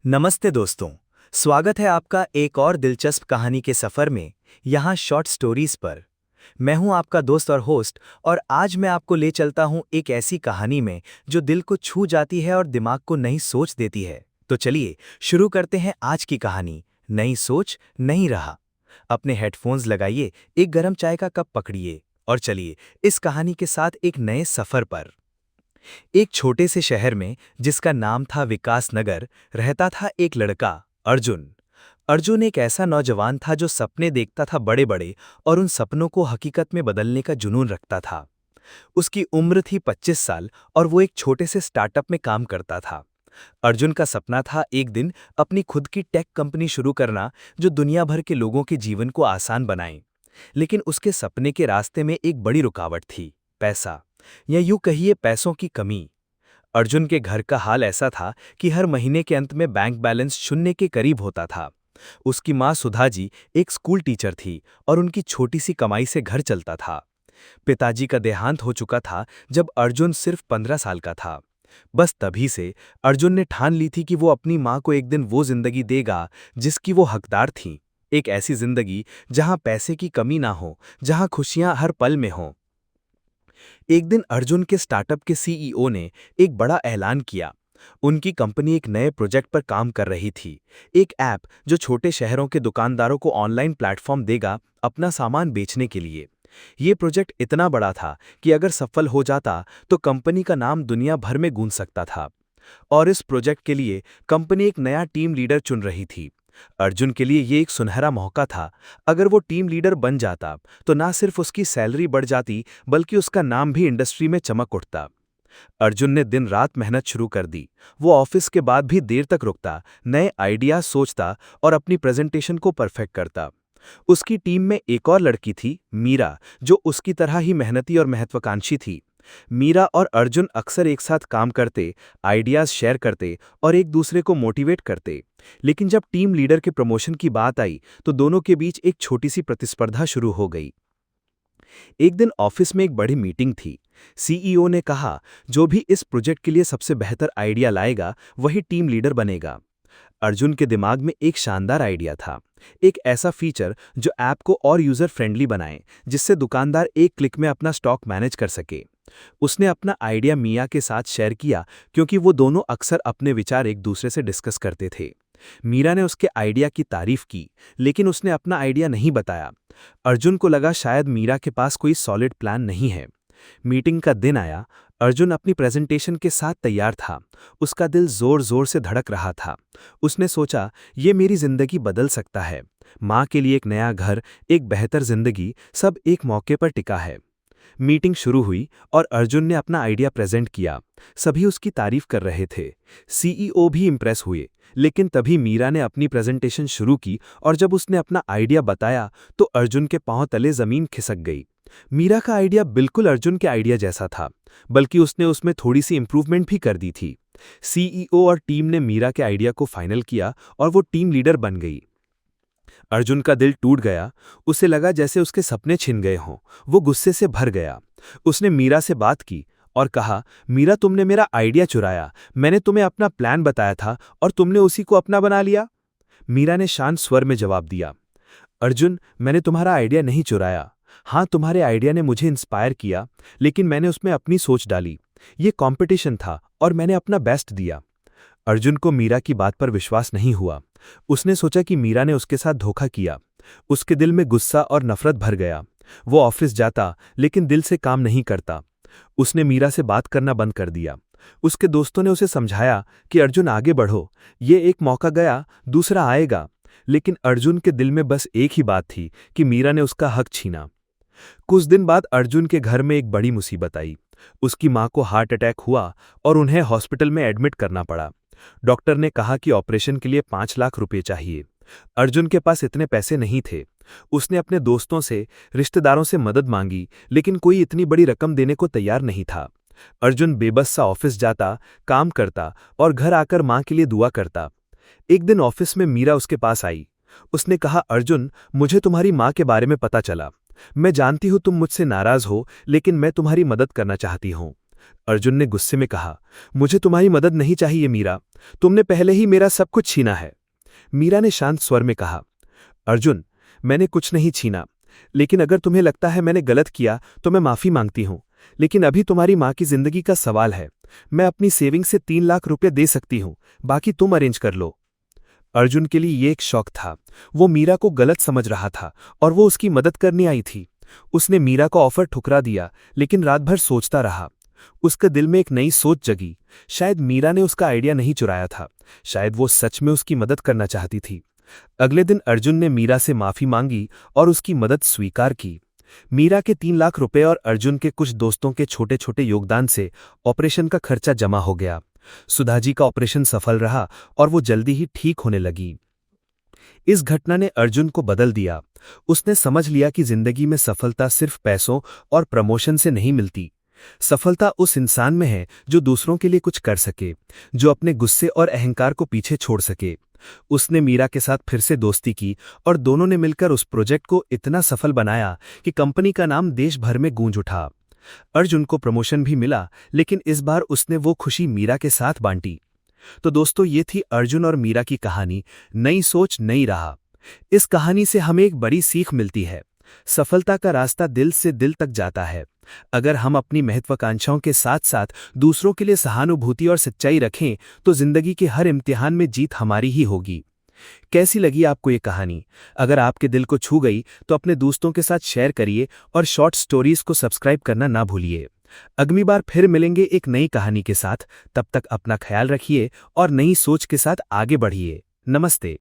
नमस्ते दोस्तों। स्वागत है आपका एक और दिलचस्प कहानी के सफ़र में, यहाँ शॉर्ट स्टोरीज पर। मैं हूँ आपका दोस्त और होस्ट, और आज मैं आपको ले चलता हूँ एक ऐसी कहानी में जो दिल को छू जाती है और दिमाग को नई सोच देती है। तो चलिए शुरू करते हैं आज की कहानी। नई सोच, नई राह। अपने हेडफोन्स लगाइए, एक गर्म चाय का कप पकड़िए और चलिए इस कहानी के साथ एक नए सफ़र पर। एक छोटे से शहर में, जिसका नाम था विकास नगर, रहता था एक लड़का, अर्जुन। अर्जुन एक ऐसा नौजवान था जो सपने देखता था बड़े बड़े, और उन सपनों को हकीकत में बदलने का जुनून रखता था। उसकी उम्र थी 25 साल, और वो एक छोटे से स्टार्टअप में काम करता था। अर्जुन का सपना था एक दिन अपनी खुद की टेक कंपनी शुरू करना, जो दुनिया भर के लोगों के जीवन को आसान बनाए। लेकिन उसके सपने के रास्ते में एक बड़ी रुकावट थी: पैसा, या यूं कहिए पैसों की कमी। अर्जुन के घर का हाल ऐसा था कि हर महीने के अंत में बैंक बैलेंस शून्य के करीब होता था। उसकी मां सुधा जी एक स्कूल टीचर थी, और उनकी छोटी सी कमाई से घर चलता था। पिताजी का देहांत हो चुका था जब अर्जुन सिर्फ 15 साल का था। बस तभी से अर्जुन ने ठान ली थी कि वो अपनी मां को एक दिन वो जिंदगी देगा जिसकी वो हकदार थी। एक ऐसी जिंदगी जहां पैसे की कमी ना हो, जहां खुशियां हर पल में हों। एक दिन अर्जुन के स्टार्टअप के सीईओ ने एक बड़ा ऐलान किया। उनकी कंपनी एक नए प्रोजेक्ट पर काम कर रही थी। एक ऐप जो छोटे शहरों के दुकानदारों को ऑनलाइन प्लेटफॉर्म देगा अपना सामान बेचने के लिए। ये प्रोजेक्ट इतना बड़ा था कि अगर सफल हो जाता तो कंपनी का नाम दुनिया भर में गूंज सकता था। और इस प्रोजेक्ट के लिए कंपनी एक नया टीम लीडर चुन रही थी। अर्जुन के लिए ये एक सुनहरा मौका था। अगर वो टीम लीडर बन जाता तो ना सिर्फ उसकी सैलरी बढ़ जाती, बल्कि उसका नाम भी इंडस्ट्री में चमक उठता। अर्जुन ने दिन रात मेहनत शुरू कर दी। वो ऑफिस के बाद भी देर तक रुकता, नए आइडियाज सोचता और अपनी प्रेजेंटेशन को परफेक्ट करता। उसकी टीम में एक और लड़की थी, मीरा, जो उसकी तरह ही मेहनती और महत्वाकांक्षी थी। मीरा और अर्जुन अक्सर एक साथ काम करते, आइडियाज शेयर करते और एक दूसरे को मोटिवेट करते। लेकिन जब टीम लीडर के प्रमोशन की बात आई तो दोनों के बीच एक छोटी सी प्रतिस्पर्धा शुरू हो गई। एक दिन ऑफिस में एक बड़ी मीटिंग थी। सीईओ ने कहा, जो भी इस प्रोजेक्ट के लिए सबसे बेहतर आइडिया लाएगा वही टीम लीडर बनेगा। अर्जुन के दिमाग में एक शानदार आइडिया था। एक ऐसा फीचर जो ऐप को और यूजर फ्रेंडली बनाए, जिससे दुकानदार एक क्लिक में अपना स्टॉक मैनेज कर सके। उसने अपना आइडिया मिया के साथ शेयर किया, क्योंकि वो दोनों अक्सर अपने विचार एक दूसरे से डिस्कस करते थे। मीरा ने उसके आइडिया की तारीफ की, लेकिन उसने अपना आइडिया नहीं बताया। अर्जुन को लगा शायद मीरा के पास कोई सॉलिड प्लान नहीं है। मीटिंग का दिन आया। अर्जुन अपनी प्रेजेंटेशन के साथ तैयार था। उसका दिल जोर जोर से धड़क रहा था। उसने सोचा, ये मेरी जिंदगी बदल सकता है। माँ के लिए एक नया घर, एक बेहतर जिंदगी, सब एक मौके पर टिका है। मीटिंग शुरू हुई और अर्जुन ने अपना आइडिया प्रेजेंट किया। सभी उसकी तारीफ कर रहे थे। सीईओ भी इम्प्रेस हुए। लेकिन तभी मीरा ने अपनी प्रेजेंटेशन शुरू की, और जब उसने अपना आइडिया बताया तो अर्जुन के पांव तले जमीन खिसक गई। मीरा का आइडिया बिल्कुल अर्जुन के आइडिया जैसा था, बल्कि उसने उसमें थोड़ी सी इंप्रूवमेंट भी कर दी थी। सीईओ और टीम ने मीरा के आइडिया को फाइनल किया और वो टीम लीडर बन गई। अर्जुन का दिल टूट गया। उसे लगा जैसे उसके सपने छिन गए हों। वो गुस्से से भर गया। उसने मीरा से बात की और कहा, मीरा, तुमने मेरा आइडिया चुराया। मैंने तुम्हें अपना प्लान बताया था और तुमने उसी को अपना बना लिया। मीरा ने शांत स्वर में जवाब दिया, अर्जुन, मैंने तुम्हारा आइडिया नहीं चुराया। हाँ, तुम्हारे आइडिया ने मुझे इंस्पायर किया, लेकिन मैंने उसमें अपनी सोच डाली। ये कंपटीशन था और मैंने अपना बेस्ट दिया। अर्जुन को मीरा की बात पर विश्वास नहीं हुआ। उसने सोचा कि मीरा ने उसके साथ धोखा किया। उसके दिल में गुस्सा और नफरत भर गया। वो ऑफिस जाता, लेकिन दिल से काम नहीं करता। उसने मीरा से बात करना बंद कर दिया। उसके दोस्तों ने उसे समझाया कि अर्जुन, आगे बढ़ो, ये एक मौका गया, दूसरा आएगा। लेकिन अर्जुन के दिल में बस एक ही बात थी कि मीरा ने उसका हक छीना। कुछ दिन बाद अर्जुन के घर में एक बड़ी मुसीबत आई। उसकी मां को हार्ट अटैक हुआ और उन्हें हॉस्पिटल में एडमिट करना पड़ा। डॉक्टर ने कहा कि ऑपरेशन के लिए 5 लाख रुपए चाहिए। अर्जुन के पास इतने पैसे नहीं थे। उसने अपने दोस्तों से, रिश्तेदारों से मदद मांगी, लेकिन कोई इतनी बड़ी रकम देने को तैयार नहीं था। अर्जुन बेबस सा ऑफिस जाता, काम करता और घर आकर मां के लिए दुआ करता। एक दिन ऑफिस में मीरा उसके पास आई। उसने कहा, अर्जुन, मुझे तुम्हारी मां के बारे में पता चला। मैं जानती हूं तुम मुझसे नाराज हो, लेकिन मैं तुम्हारी मदद करना चाहती हूं। अर्जुन ने गुस्से में कहा, मुझे तुम्हारी मदद नहीं चाहिए मीरा, तुमने पहले ही मेरा सब कुछ छीना है। मीरा ने शांत स्वर में कहा, अर्जुन, मैंने कुछ नहीं छीना, लेकिन अगर तुम्हें लगता है मैंने गलत किया तो मैं माफी मांगती हूं। लेकिन अभी तुम्हारी मां की जिंदगी का सवाल है। मैं अपनी सेविंग से 3 लाख रुपए दे सकती हूं, बाकी तुम अरेंज कर लो। अर्जुन के लिए ये एक शौक था। वो मीरा को गलत समझ रहा था और वो उसकी मदद करने आई थी। उसने मीरा को ऑफर ठुकरा दिया, लेकिन रात भर सोचता रहा। उसके दिल में एक नई सोच जगी। शायद मीरा ने उसका आइडिया नहीं चुराया था, शायद वो सच में उसकी मदद करना चाहती थी। अगले दिन अर्जुन ने मीरा से माफी मांगी और उसकी मदद स्वीकार की। मीरा के 3 लाख रुपए और अर्जुन के कुछ दोस्तों के छोटे छोटे योगदान से ऑपरेशन का खर्चा जमा हो गया। सुधाजी का ऑपरेशन सफल रहा और वो जल्दी ही ठीक होने लगी। इस घटना ने अर्जुन को बदल दिया। उसने समझ लिया कि जिंदगी में सफलता सिर्फ पैसों और प्रमोशन से नहीं मिलती। सफलता उस इंसान में है जो दूसरों के लिए कुछ कर सके, जो अपने गुस्से और अहंकार को पीछे छोड़ सके। उसने मीरा के साथ फिर से दोस्ती की और दोनों ने मिलकर उस प्रोजेक्ट को इतना सफल बनाया कि कंपनी का नाम देश भर में गूंज उठा। अर्जुन को प्रमोशन भी मिला, लेकिन इस बार उसने वो खुशी मीरा के साथ बांटी। तो दोस्तों, ये थी अर्जुन और मीरा की कहानी, नई सोच नई राह। इस कहानी से हमें एक बड़ी सीख मिलती है। सफलता का रास्ता दिल से दिल तक जाता है। अगर हम अपनी महत्वाकांक्षाओं के साथ साथ दूसरों के लिए सहानुभूति और सच्चाई रखें तो जिंदगी के हर इम्तिहान में जीत हमारी ही होगी। कैसी लगी आपको ये कहानी? अगर आपके दिल को छू गई तो अपने दोस्तों के साथ शेयर करिए और शॉर्ट स्टोरीज को सब्सक्राइब करना ना भूलिए। अगली बार फिर मिलेंगे एक नई कहानी के साथ। तब तक अपना ख्याल रखिए और नई सोच के साथ आगे बढ़िए। नमस्ते।